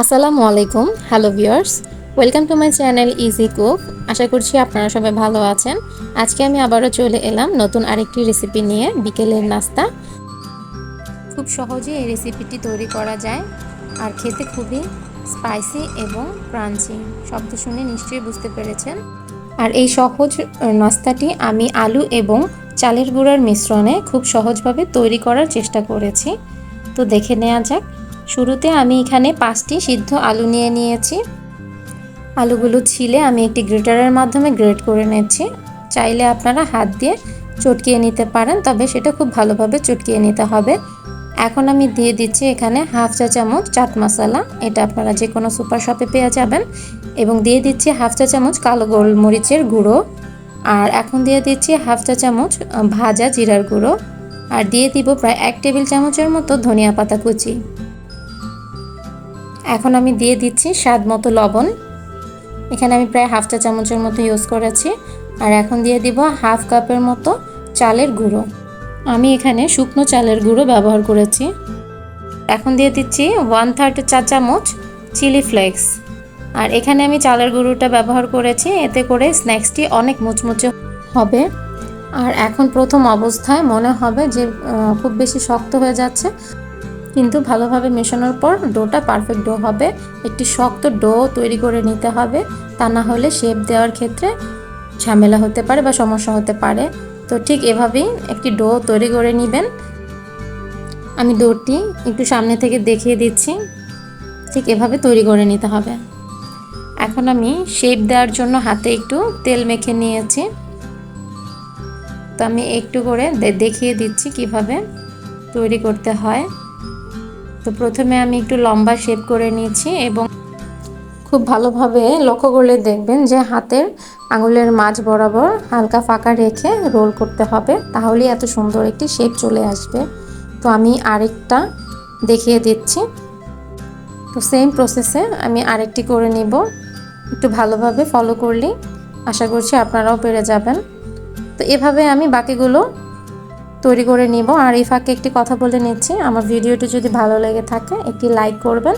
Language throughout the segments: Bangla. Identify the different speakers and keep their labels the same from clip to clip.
Speaker 1: আসসালামু আলাইকুম, hello viewers, welcome to my channel easy cook. আশা করছি আপনারা সবাই ভালো আছেন। আজকে আমি আবারও চলে এলাম নতুন আরেকটি রেসিপি নিয়ে, বিকেলের নাস্তা। খুব সহজে এই রেসিপিটি তৈরি করা যায় আর খেতে খুবই স্পাইসি এবং ক্রাঞ্চি। শব্দ শুনে নিশ্চয়ই বুঝতে পেরেছেন। আর এই সহজ নাস্তাটি আমি আলু এবং চালের গুঁড়ার মিশ্রণে খুব সহজভাবে তৈরি করার চেষ্টা করেছি। তো দেখে নেওয়া যাক। শুরুতে আমি এখানে 5টি সিদ্ধ আলু নিয়ে নিয়েছি। আলুগুলো ছিলে আমি একটি গ্রেটারের মাধ্যমে গ্রেট করে নিচ্ছি। চাইলে আপনারা হাত দিয়ে চটকিয়ে নিতে পারেন, তবে সেটা খুব ভালোভাবে চটকিয়ে নিতে হবে। এখন আমি দিয়ে দিচ্ছি এখানে হাফ চা চামচ চাট মশলা, এটা আপনারা যে কোনো সুপার শপে পেয়ে যাবেন। এবং দিয়ে দিচ্ছি হাফ চা চামচ কালো গোলমরিচের গুঁড়ো। আর এখন দিয়ে দিচ্ছি হাফ চা চামচ ভাজা জিরার গুঁড়ো। আর দিয়ে দিব প্রায় 1 টেবিল চামচের মতো ধনিয়া পাতা কুচি। এখন আমি দিয়ে দিচ্ছি স্বাদ মতো লবণ। এখানে আমি প্রায় হাফ চা চামচের মতো ইউজ করেছি। আর এখন দিয়ে দিব হাফ কাপের মতো চালের গুঁড়ো। আমি এখানে শুকনো চালের গুঁড়ো ব্যবহার করেছি। এখন দিয়ে দিচ্ছি 1/3 চা চামচ চিলি ফ্লেক্স। আর এখানে আমি চালের গুঁড়োটা ব্যবহার করেছি, এতে করে স্ন্যাক্সটি অনেক মুচমুচে হবে। আর এখন প্রথম অবস্থায় মনে হবে যে খুব বেশি শক্ত হয়ে যাচ্ছে, কিন্তু ভালোভাবে মেশানোর পর ডোটা পারফেক্ট ডো হবে। একটি শক্ত ডো তৈরি করে নিতে হবে, তা না হলে শেপ দেওয়ার ক্ষেত্রে ঝামেলা হতে পারে বা সমস্যা হতে পারে। তো ঠিক এভাবেই একটি ডো তৈরি করে নেবেন। আমি ডোটি একটু সামনে থেকে দেখিয়ে দিচ্ছি, ঠিক এভাবে তৈরি করে নিতে হবে। এখন আমি শেপ দেওয়ার জন্য হাতে একটু তেল মেখে নিয়েছি। তো আমি একটু করে দেখিয়ে দিচ্ছি কিভাবে তৈরি করতে হয়। তো প্রথমে আমি একটু লম্বা শেপ করে নিয়েছি এবং খুব ভালোভাবে লক্ষ্য করলে দেখবেন যে হাতের আঙুলের মাঝ বরাবর হালকা ফাঁকা রেখে রোল করতে হবে, তাহলেই এত সুন্দর একটি শেপ চলে আসবে। তো আমি আরেকটা দেখিয়ে দিচ্ছি। তো সেম প্রসেসে আমি আরেকটি করে নিব। একটু ভালোভাবে ফলো করলেই আশা করছি আপনারাও পেরে যাবেন। তো এভাবে আমি বাকিগুলো তৈরি করে নিব। আর এই ফাঁকে একটি কথা বলে নিচ্ছি, আমার ভিডিওটি যদি ভালো লেগে থাকে একটি লাইক করবেন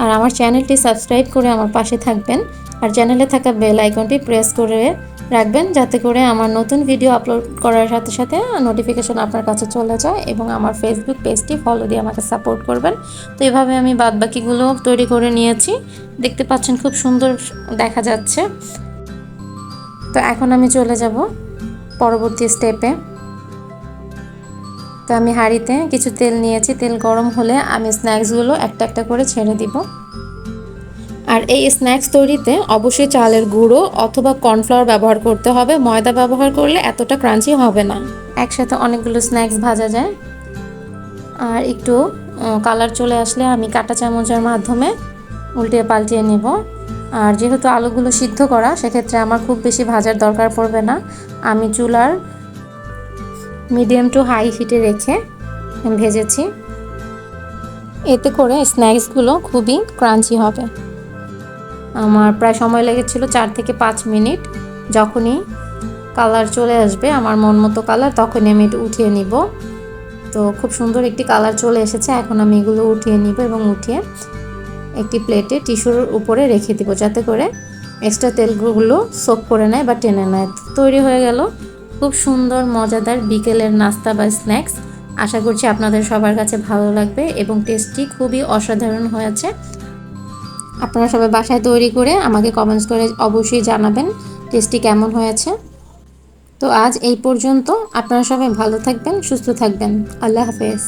Speaker 1: আর আমার চ্যানেলটি সাবস্ক্রাইব করে আমার পাশে থাকবেন। আর চ্যানেলে থাকা বেল আইকনটি প্রেস করে রাখবেন, যাতে করে আমার নতুন ভিডিও আপলোড করার সাথে সাথে নোটিফিকেশন আপনার কাছে চলে যায়। এবং আমার ফেসবুক পেজটি ফলো দিয়ে আমাকে সাপোর্ট করবেন। তো এভাবে আমি বাদবাকিগুলো তৈরি করে নিয়েছি, দেখতে পাচ্ছেন খুব সুন্দর দেখা যাচ্ছে। তো এখন আমি চলে যাব পরবর্তী স্টেপে। তো আমি হাঁড়িতে কিছু তেল নিয়েছি, তেল গরম হলে আমি স্ন্যাক্সগুলো একটা একটা করে ছেড়ে দিব। আর এই স্ন্যাক্স তৈরিতে অবশ্যই চালের গুঁড়ো অথবা কর্নফ্লাওয়ার ব্যবহার করতে হবে, ময়দা ব্যবহার করলে এতটা ক্রাঞ্চি হবে না। একসাথে অনেকগুলো স্ন্যাক্স ভাজা যায়। আর একটু কালার চলে আসলে আমি কাঁটা চামচের মাধ্যমে উল্টিয়ে পাল্টিয়ে নেব। আর যেহেতু আলুগুলো সিদ্ধ করা, সেক্ষেত্রে আমার খুব বেশি ভাজার দরকার পড়বে না। আমি চুলার মিডিয়াম টু হাই হিটে রেখে ভেজেছি, এতে করে স্ন্যাক্সগুলো খুবই ক্রাঞ্চি হবে। আমার প্রায় সময় লেগেছিল 4 থেকে 5 মিনিট। যখনই কালার চলে আসবে আমার মন মতো কালার, তখনই আমি এটা উঠিয়ে নিব। তো খুব সুন্দর একটি কালার চলে এসেছে। এখন আমি এগুলো উঠিয়ে নিব এবং উঠিয়ে একটি প্লেটে টিস্যুর উপরে রেখে দিব, যাতে করে এক্সট্রা তেলগুলো সোক করে নেয় বা টেনে নেয়। তৈরি হয়ে গেল খুব সুন্দর মজাদার বিকেলের নাস্তা বা স্ন্যাক্স। আশা করছি আপনাদের সবার কাছে ভালো লাগবে এবং টেস্টটি খুবই অসাধারণ হয়েছে। আপনারা সবাই বাসায় তৈরি করে আমাকে কমেন্টস করে অবশ্যই জানাবেন টেস্টটি কেমন হয়েছে। তো আজ এই পর্যন্ত। আপনারা সবাই ভালো থাকবেন, সুস্থ থাকবেন। আল্লাহ হাফেজ।